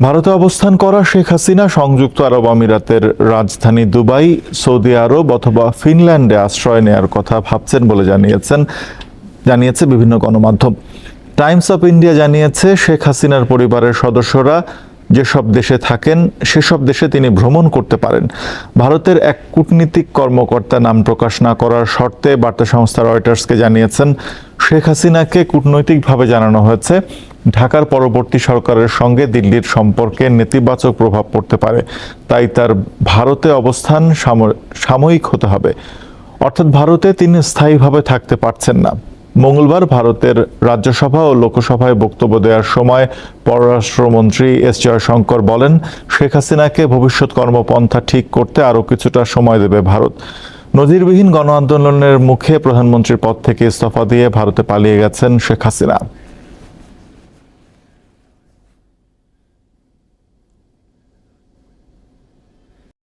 ভারতে অবস্থান করা শেখ হাসিনা সংযুক্ত আরব আমিরাতের রাজধানী দুবাই, সৌদি আরব অথবা ফিনল্যান্ডে আশ্রয় নেয়ার কথা ভাবছেন বলে জানিয়েছে বিভিন্ন গণমাধ্যম। টাইমস অফ ইন্ডিয়া জানিয়েছে, শেখ হাসিনার পরিবারের সদস্যরা যেসব দেশে থাকেন সেসব দেশে তিনি ভ্রমণ করতে পারেন। ভারতের এক কূটনীতিক কর্মকর্তা নাম প্রকাশ না করার শর্তে বার্তা সংস্থা রয়টার্সকে জানিয়েছেন, শেখ হাসিনাকে কূটনৈতিকভাবে জানানো হয়েছে ঢাকার পরবর্তী সরকারের সঙ্গে দিল্লির সম্পর্কে নেতিবাচক প্রভাব পড়তে পারে, তাই তার ভারতে অবস্থান সাময়িক হতে হবে, অর্থাৎ ভারতে তিনি স্থায়ীভাবে থাকতে পারছেন না। মঙ্গলবার ভারতের রাজ্যসভা ও লোকসভায় বক্তব্য দেওয়ার সময় পররাষ্ট্রমন্ত্রী এস জয়শঙ্কর বলেন, শেখ হাসিনাকে ভবিষ্যৎ কর্মপন্থা ঠিক করতে আরও কিছুটা সময় দেবে ভারত। নজিরবিহীন গণ আন্দোলনের মুখে প্রধানমন্ত্রীর পদ থেকে ইস্তফা দিয়ে ভারতে পালিয়ে গেছেন শেখ হাসিনা।